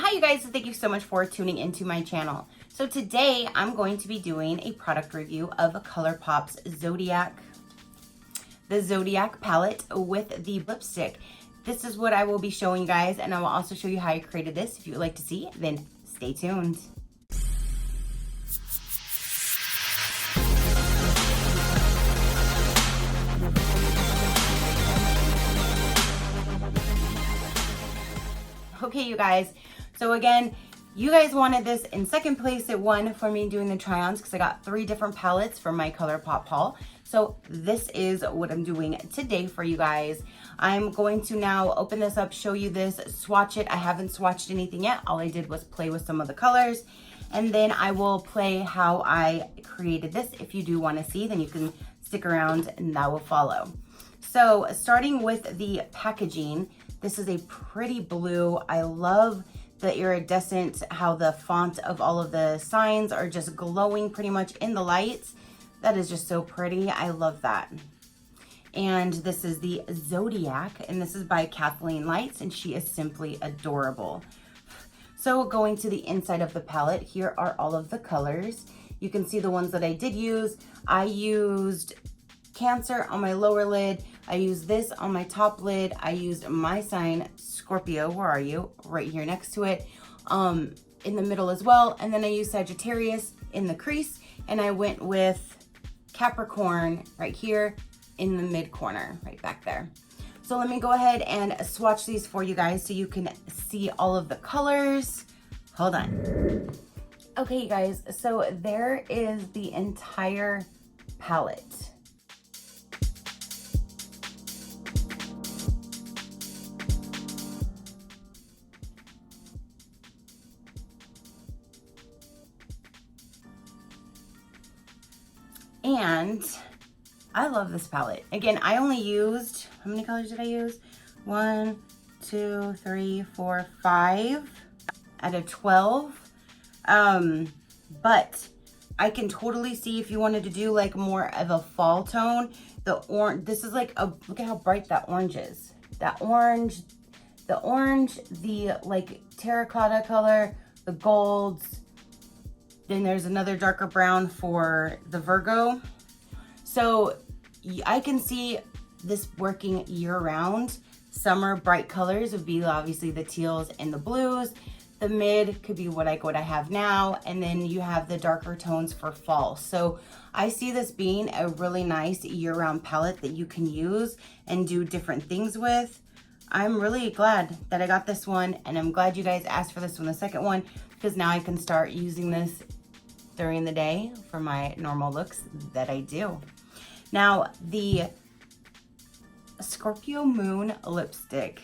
Hi you guys, thank you so much for tuning into my channel. So today I'm going to be doing a product review of ColourPop's the Zodiac palette with the lipstick. This is what I will be showing you guys, and I will also show you how I created this. If you would like to see, then stay tuned. Okay, you guys, so again, you guys wanted this in second place. It won for me doing the try-ons because I got 3 different palettes for my ColourPop haul. So this is what I'm doing today for you guys. I'm going to now open this up, show you this, swatch it. I haven't swatched anything yet. All I did was play with some of the colors, and then I will play how I created this. If you do want to see, then you can stick around and that will follow. So starting with the packaging, this is a pretty blue. I love the iridescent, how the font of all of the signs are just glowing pretty much in the lights. That is just so pretty. I love that. And this is the Zodiac, and this is by Kathleen Lights, and she is simply adorable. So going to the inside of the palette, here are all of the colors. You can see the ones that I did use. I used Cancer on my lower lid. I used this on my top lid. I used my sign, Scorpio, where are you? Right here next to it, in the middle as well. And then I used Sagittarius in the crease, and I went with Capricorn right here in the mid corner, right back there. So let me go ahead and swatch these for you guys so you can see all of the colors. Hold on. Okay, you guys, so there is the entire palette. And I love this palette. Again, I only used, how many colors did I use? 1, 2, 3, 4, 5 out of 12. But I can totally see if you wanted to do like more of a fall tone. The orange, this is like a, look at how bright that orange is. That orange, the like terracotta color, the golds. Then there's another darker brown for the Virgo. So I can see this working year round. Summer bright colors would be obviously the teals and the blues. The mid could be what I have now. And then you have the darker tones for fall. So I see this being a really nice year round palette that you can use and do different things with. I'm really glad that I got this one, and I'm glad you guys asked for this one, the second one, because now I can start using this during the day for my normal looks that I do. Now, the Scorpio Moon lipstick,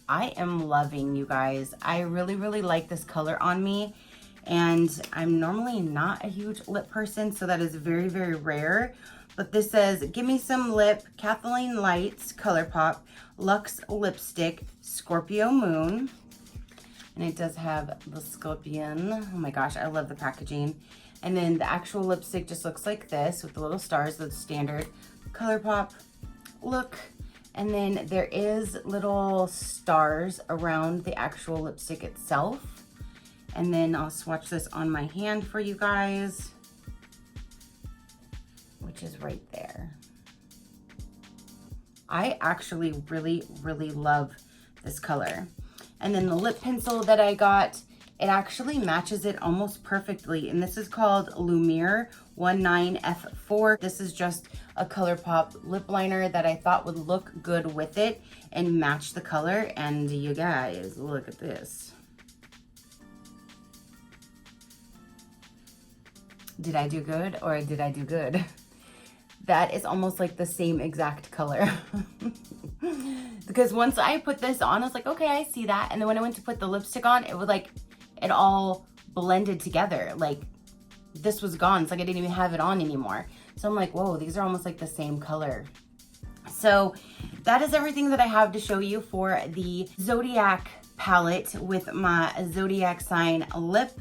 I am loving, you guys. I really like this color on me, and I'm normally not a huge lip person, so that is very rare. But this says, give me some lip, Kathleen Lights, ColourPop, Luxe Lipstick, Scorpio Moon. And it does have the scorpion. Oh my gosh, I love the packaging. And then the actual lipstick just looks like this with the little stars, the standard ColourPop look. And then there is little stars around the actual lipstick itself. And then I'll swatch this on my hand for you guys, which is right there. I actually really love this color. And then the lip pencil that I got, it actually matches it almost perfectly. And this is called Lumiere 19F4. This is just a ColourPop lip liner that I thought would look good with it and match the color. And you guys, look at this. Did I do good or did I do good? That is almost like the same exact color. Because once I put this on, I was like, okay, I see that. And then when I went to put the lipstick on, it was like, it all blended together. Like this was gone. It's like I didn't even have it on anymore. So I'm like, whoa, these are almost like the same color. So that is everything that I have to show you for the Zodiac palette with my Zodiac sign lip.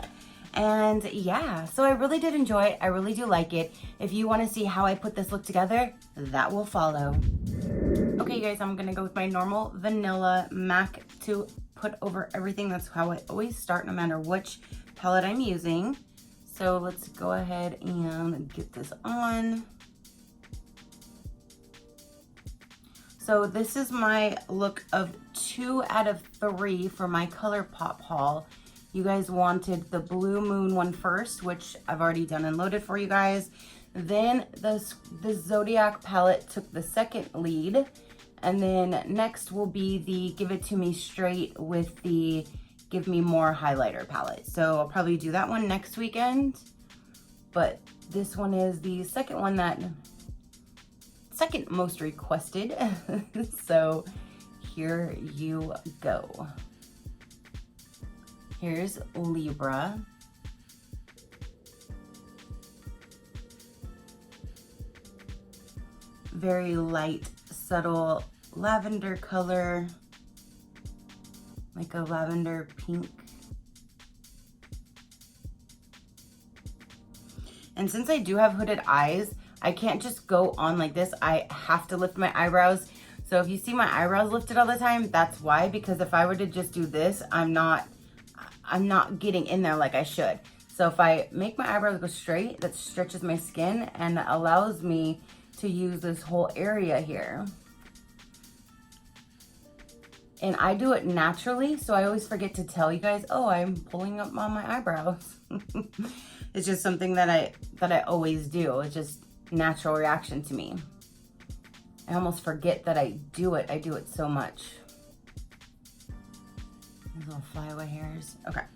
And yeah, so I really did enjoy it. I really do like it. If you want to see how I put this look together, that will follow. Okay, guys, I'm gonna go with my normal vanilla MAC 2 put over everything. That's how I always start no matter which palette I'm using. So let's go ahead and get this on. So this is my look of 2 out of 3 for my ColourPop haul. You guys wanted the Blue Moon one first, which I've already done and loaded for you guys. Then the Zodiac palette took the second lead. And then next will be the Give It To Me Straight with the Give Me More highlighter palette. So I'll probably do that one next weekend. But this one is the second one that, second most requested. So here you go. Here's Libra. Very light, subtle lavender color, like a lavender pink. And since I do have hooded eyes, I can't just go on like this. I have to lift my eyebrows. So if you see my eyebrows lifted all the time, that's why, because if I were to just do this, I'm not getting in there like I should. So if I make my eyebrows go straight, that stretches my skin and allows me to use this whole area here. And I do it naturally, so I always forget to tell you guys, oh, I'm pulling up on my eyebrows. It's just something that I always do. It's just natural reaction to me. I almost forget that I do it. I do it so much. These little flyaway hairs. Okay.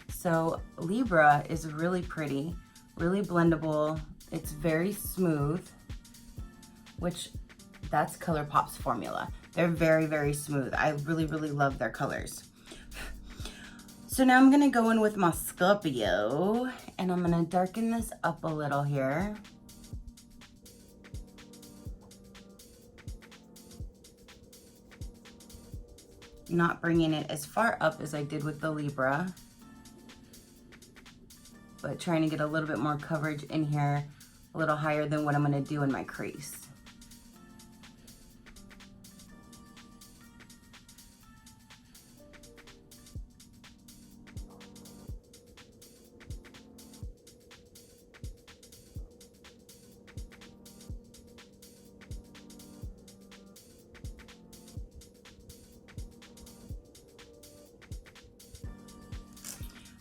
So Libra is really pretty, really blendable. It's very smooth, which that's ColourPop's formula. They're very, very smooth. I really, really love their colors. So now I'm gonna go in with my Scorpio and I'm gonna darken this up a little here. Not bringing it as far up as I did with the Libra, but trying to get a little bit more coverage in here, a little higher than what I'm gonna do in my crease.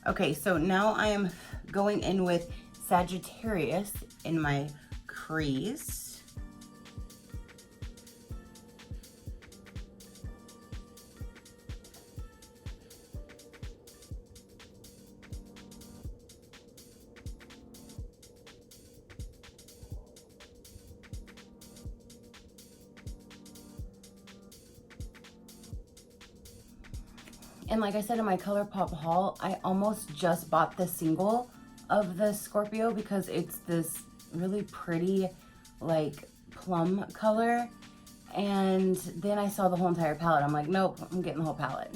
Okay, so now I am going in with Sagittarius in my crease. And like I said in my ColourPop haul, I almost just bought the single of the Scorpio because it's this really pretty like plum color. And then I saw the whole entire palette. I'm like, nope, I'm getting the whole palette.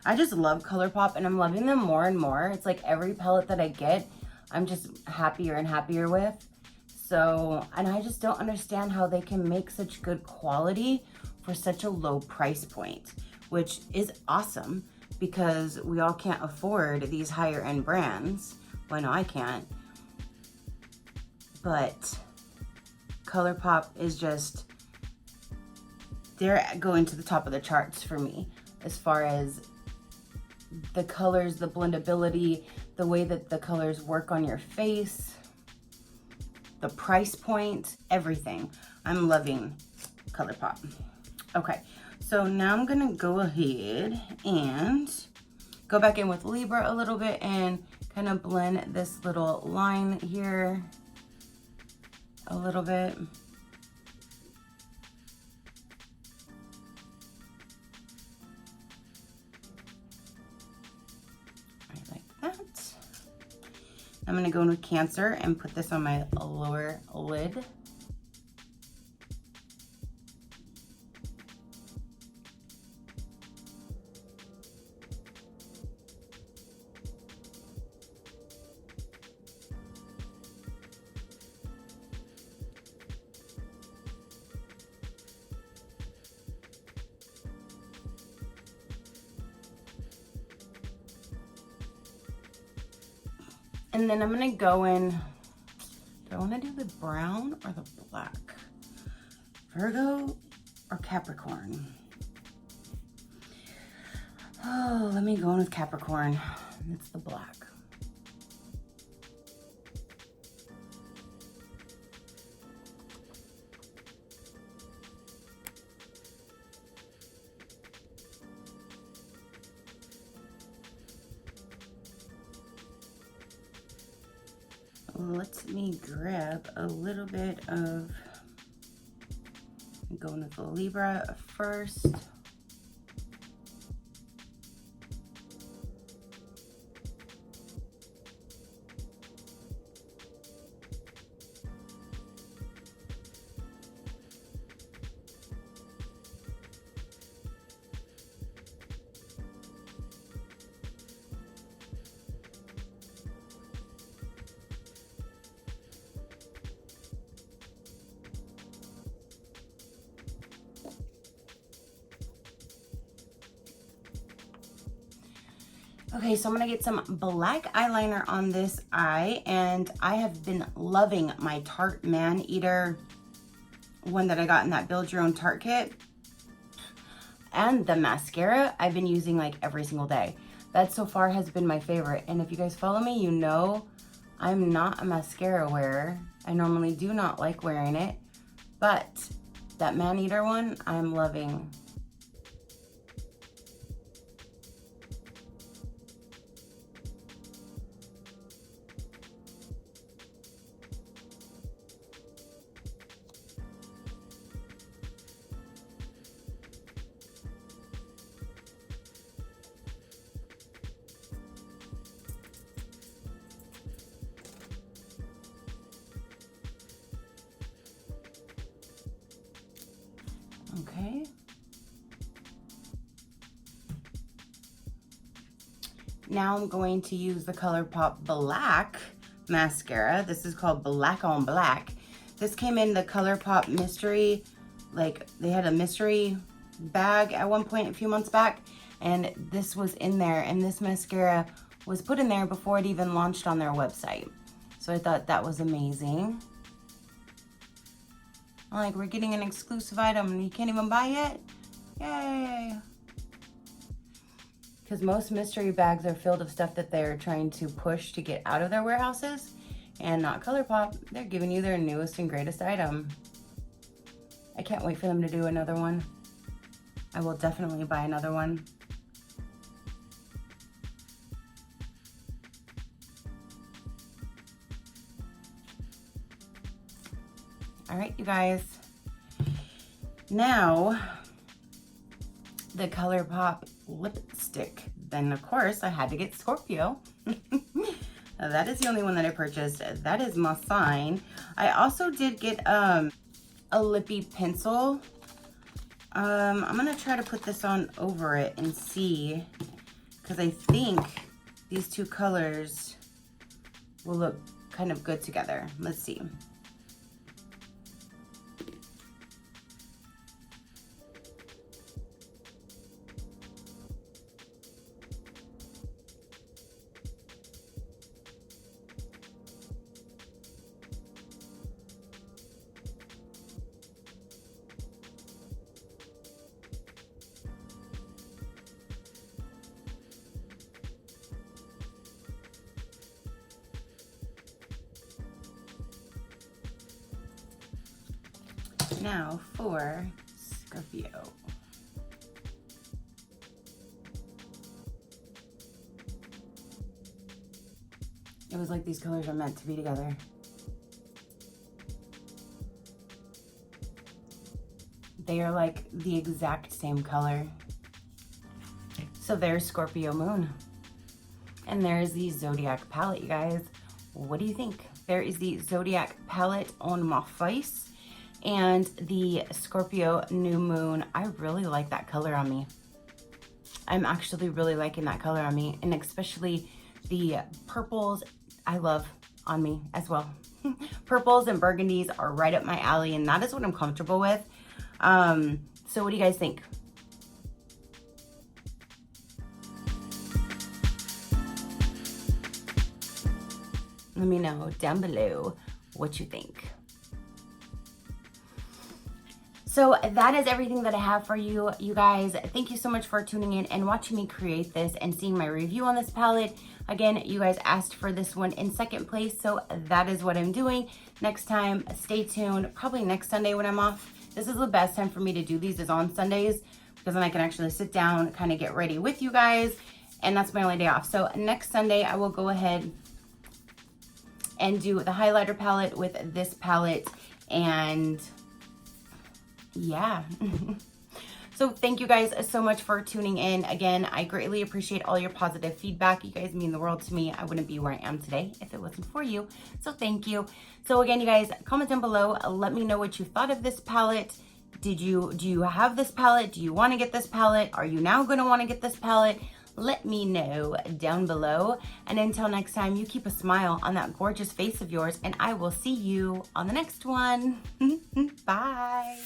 I just love ColourPop and I'm loving them more and more. It's like every palette that I get, I'm just happier and happier with. So, and I just don't understand how they can make such good quality for such a low price point, which is awesome because we all can't afford these higher end brands. Well, no, I can't. But ColourPop is just, they're going to the top of the charts for me as far as the colors, the blendability, the way that the colors work on your face, the price point, everything. I'm loving ColourPop. Okay, so now I'm gonna go ahead and go back in with Libra a little bit and kind of blend this little line here a little bit. Right, like that. I'm gonna go in with Cancer and put this on my lower lid. And then I'm gonna go in, do I wanna do the brown or the black? Virgo or Capricorn? Oh, let me go in with Capricorn. It's the black. Let me grab a little bit of, I'm going with the Libra first. Okay, so I'm gonna get some black eyeliner on this eye, and I have been loving my Tarte Man Eater one that I got in that Build Your Own Tarte kit. And the mascara I've been using like every single day. That so far has been my favorite. And if you guys follow me, you know I'm not a mascara wearer. I normally do not like wearing it, but that Man Eater one, I'm loving. Okay. Now I'm going to use the ColourPop Black mascara. This is called Black on Black. This came in the ColourPop mystery, like they had a mystery bag at one point a few months back, and this was in there, and this mascara was put in there before it even launched on their website. So I thought that was amazing. Like, we're getting an exclusive item and you can't even buy it? Yay! Because most mystery bags are filled of stuff that they're trying to push to get out of their warehouses, and not ColourPop. They're giving you their newest and greatest item. I can't wait for them to do another one. I will definitely buy another one. All right, you guys. Now, the ColourPop lipstick. Then, of course, I had to get Scorpio. That is the only one that I purchased. That is my sign. I also did get a lippy pencil. I'm going to try to put this on over it and see, because I think these two colors will look kind of good together. Let's see. Now for Scorpio. It was like these colors are meant to be together. They are like the exact same color. So there's Scorpio Moon. And there's the Zodiac palette, you guys. What do you think? There is the Zodiac palette on my face. And the Scorpio New Moon. I really like that color on me. I'm actually really liking that color on me. And especially the purples, I love on me as well. Purples and burgundies are right up my alley, and that is what I'm comfortable with. So what do you guys think? Let me know down below what you think. So that is everything that I have for you, you guys. Thank you so much for tuning in and watching me create this and seeing my review on this palette. Again, you guys asked for this one in second place, so that is what I'm doing. Next time, stay tuned. Probably next Sunday when I'm off. This is the best time for me to do these, is on Sundays, because then I can actually sit down, kind of get ready with you guys, and that's my only day off. So next Sunday, I will go ahead and do the highlighter palette with this palette, and yeah. So thank you guys so much for tuning in. Again, I greatly appreciate all your positive feedback. You guys mean the world to me. I wouldn't be where I am today if it wasn't for you. So thank you. So again, you guys, comment down below. Let me know what you thought of this palette. Do you have this palette? Do you want to get this palette? Are you now going to want to get this palette? Let me know down below. And until next time, you keep a smile on that gorgeous face of yours, and I will see you on the next one. Bye.